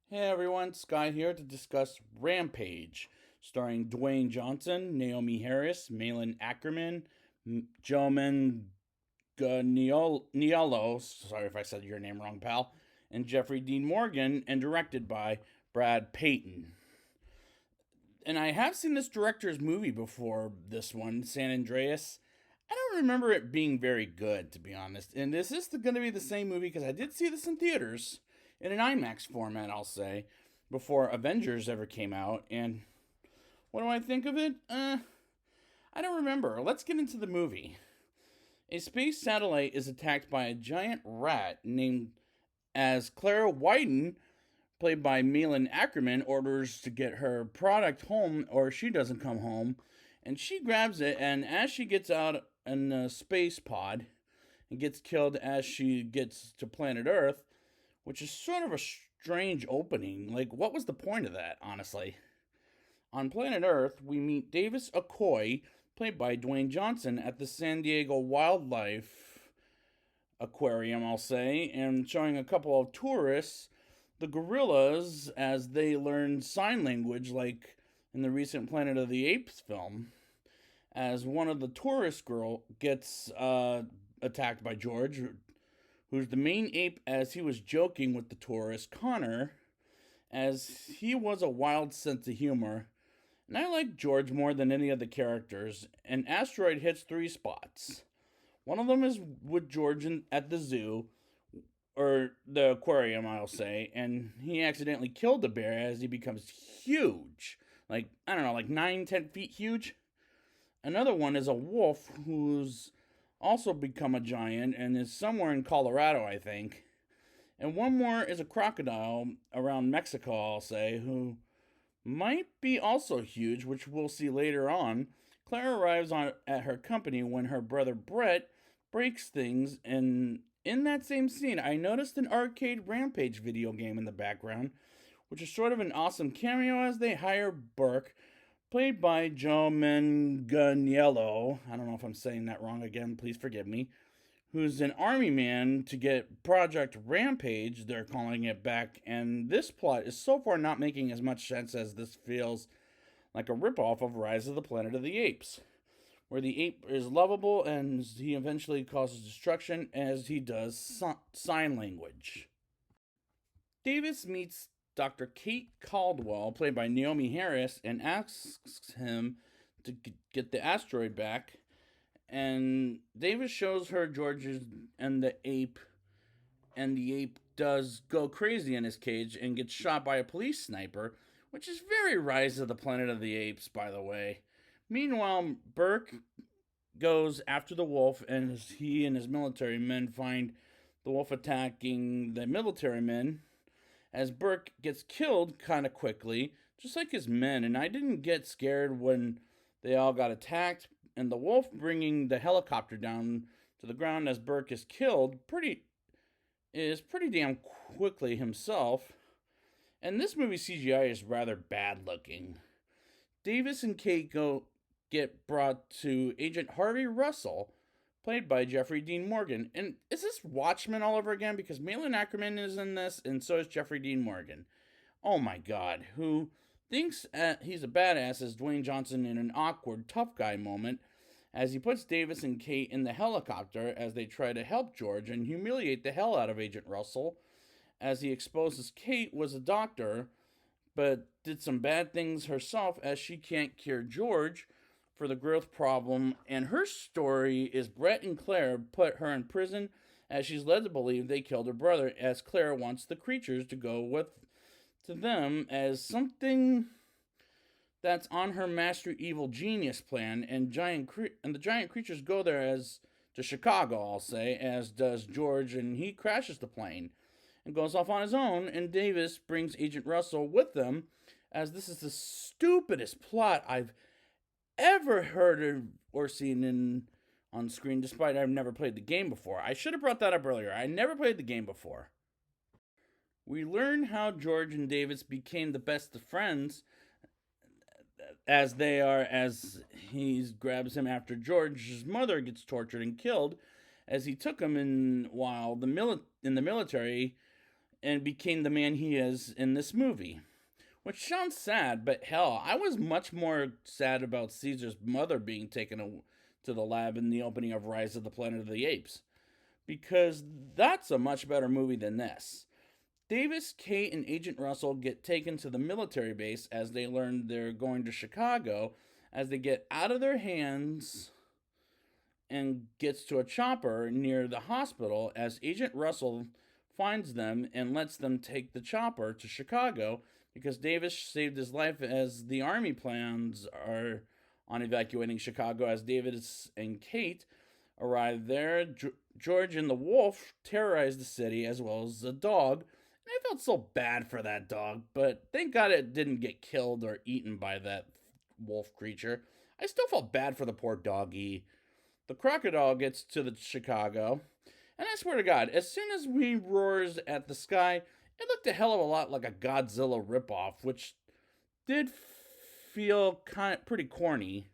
Hey everyone, Sky here to discuss Rampage, starring Dwayne Johnson, Naomi Harris, Malin Ackerman, Joe Manganiello, sorry if I said your name wrong, pal, and Jeffrey Dean Morgan, and directed by Brad Payton. And I have seen this director's movie before, this one, San Andreas. I don't remember it being very good, to be honest. And this is going to be the same movie because I did see this in theaters in an IMAX format, I'll say, before Avengers ever came out. And what do I think of it? I don't remember. Let's get into the movie. A space satellite is attacked by a giant rat named as Clara Wyden, played by Malin Ackerman, orders to get her product home or she doesn't come home. And she grabs it, and as she gets out in the space pod and gets killed as she gets to planet Earth, which is sort of a strange opening. Like, what was the point of that, honestly? On planet Earth, we meet Davis Okoye, played by Dwayne Johnson, at the San Diego Wildlife Aquarium, I'll say, and showing a couple of tourists the gorillas as they learn sign language, like in the recent Planet of the Apes film. As one of the tourist girl gets attacked by George, who's the main ape, as he was joking with the tourist Connor, as he was a wild sense of humor. And I like George more than any of the characters. An asteroid hits three spots. One of them is with George at the zoo, or the aquarium, I'll say, and he accidentally killed the bear as he becomes huge. Like, I don't know, like 9, 10 feet huge. Another one is a wolf who's also become a giant and is somewhere in Colorado, I think. And one more is a crocodile around Mexico, I'll say, who might be also huge, which we'll see later on. Claire arrives at her company when her brother Brett breaks things, and in that same scene, I noticed an arcade Rampage video game in the background, which is sort of an awesome cameo as they hire Burke, played by Joe Manganiello. I don't know if I'm saying that wrong again, please forgive me. Who's an army man to get Project Rampage, they're calling it back, and this plot is so far not making as much sense as this feels like a ripoff of Rise of the Planet of the Apes, where the ape is lovable and he eventually causes destruction as he does sign language. Davis meets Dr. Kate Caldwell, played by Naomi Harris, and asks him to get the asteroid back. And Davis shows her George's and the ape does go crazy in his cage and gets shot by a police sniper, which is very Rise of the Planet of the Apes, by the way. Meanwhile, Burke goes after the wolf, and he and his military men find the wolf attacking the military men, as Burke gets killed kind of quickly, just like his men. And I didn't get scared when they all got attacked, and the wolf bringing the helicopter down to the ground as Burke is killed pretty damn quickly himself. And this movie CGI is rather bad looking. Davis and Kate get brought to Agent Harvey Russell, played by Jeffrey Dean Morgan. And is this Watchmen all over again? Because Malin Ackerman is in this, and so is Jeffrey Dean Morgan. Oh my god, who thinks he's a badass as Dwayne Johnson in an awkward tough guy moment as he puts Davis and Kate in the helicopter as they try to help George and humiliate the hell out of Agent Russell as he exposes Kate was a doctor but did some bad things herself as she can't cure George for the growth problem, and her story is Brett and Claire put her in prison as she's led to believe they killed her brother, as Claire wants the creatures to go with to them as something that's on her master evil genius plan, and the giant creatures go there as to Chicago, I'll say, as does George, and he crashes the plane and goes off on his own, and Davis brings Agent Russell with them, as this is the stupidest plot I've ever heard of or seen on screen, despite I've never played the game before. I should have brought that up earlier. I never played the game before. We learn how George and Davis became the best of friends as he grabs him after George's mother gets tortured and killed, as he took him in while in the military and became the man he is in this movie. Which sounds sad, but hell, I was much more sad about Caesar's mother being taken to the lab in the opening of Rise of the Planet of the Apes. Because that's a much better movie than this. Davis, Kate, and Agent Russell get taken to the military base as they learn they're going to Chicago. As they get out of their hands and gets to a chopper near the hospital, as Agent Russell finds them and lets them take the chopper to Chicago because Davis saved his life as the army plans are on evacuating Chicago. As Davis and Kate arrive there, George and the wolf terrorize the city as well as the dog. And I felt so bad for that dog, but thank God it didn't get killed or eaten by that wolf creature. I still felt bad for the poor doggy. The crocodile gets to the Chicago, and I swear to God, as soon as we roars at the sky, it looked a hell of a lot like a Godzilla ripoff, which did feel pretty corny.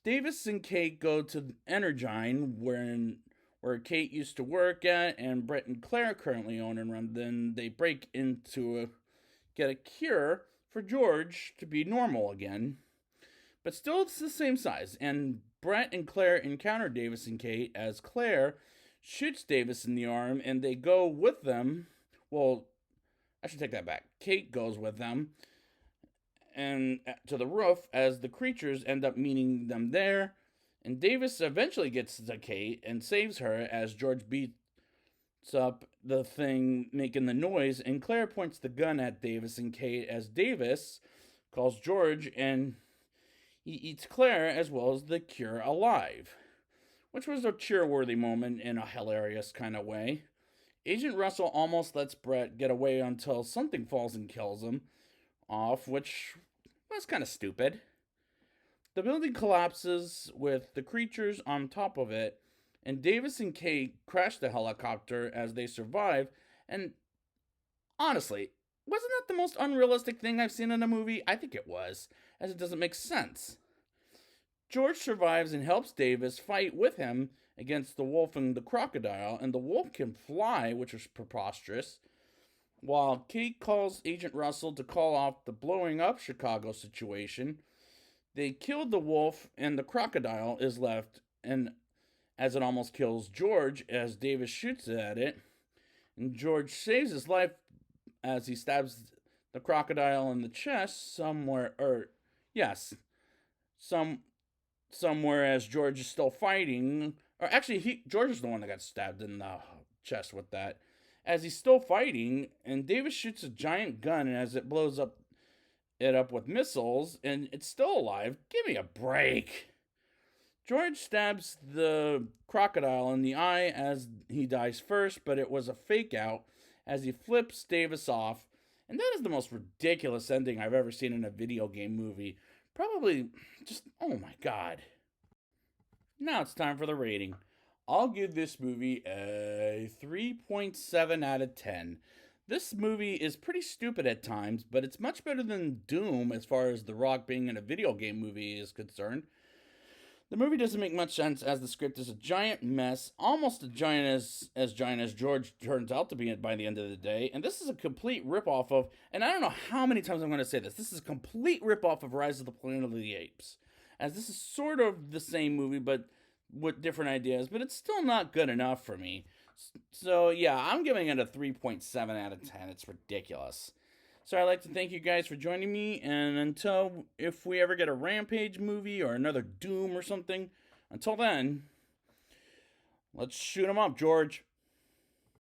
Davis and Kate go to Energine, where Kate used to work at, and Brett and Claire currently own and run. Then they break into get a cure for George to be normal again. But still, it's the same size. And Brett and Claire encounter Davis and Kate as Claire shoots Davis in the arm, and they go with them. Well, I should take that back. Kate goes with them and to the roof as the creatures end up meeting them there. And Davis eventually gets to Kate and saves her as George beats up the thing making the noise. And Claire points the gun at Davis and Kate as Davis calls George and he eats Claire as well as the cure alive, which was a cheer-worthy moment in a hilarious kind of way. Agent Russell almost lets Brett get away until something falls and kills him off, which was kind of stupid. The building collapses with the creatures on top of it, and Davis and Kate crash the helicopter as they survive. And honestly, wasn't that the most unrealistic thing I've seen in a movie? I think it was, as it doesn't make sense. George survives and helps Davis fight with him against the wolf and the crocodile, and the wolf can fly, which is preposterous. While Kate calls Agent Russell to call off the blowing up Chicago situation, they killed the wolf and the crocodile is left, and as it almost kills George as Davis shoots at it, and George saves his life as he stabs the crocodile in the chest somewhere as George is still fighting. Or actually, George is the one that got stabbed in the chest with that. As he's still fighting, and Davis shoots a giant gun, and as it blows up with missiles, and it's still alive. Give me a break. George stabs the crocodile in the eye as he dies first, but it was a fake out as he flips Davis off. And that is the most ridiculous ending I've ever seen in a video game movie. Probably just, oh my god. Now it's time for the rating. I'll give this movie a 3.7 out of 10. This movie is pretty stupid at times, but it's much better than Doom as far as The Rock being in a video game movie is concerned. The movie doesn't make much sense as the script is a giant mess, almost as giant as George turns out to be by the end of the day. And this is a complete ripoff of, and I don't know how many times I'm going to say this is a complete ripoff of Rise of the Planet of the Apes. As this is sort of the same movie, but with different ideas, but it's still not good enough for me. So yeah, I'm giving it a 3.7 out of 10. It's ridiculous. So I'd like to thank you guys for joining me, and if we ever get a Rampage movie or another Doom or something, until then, let's shoot 'em up, George.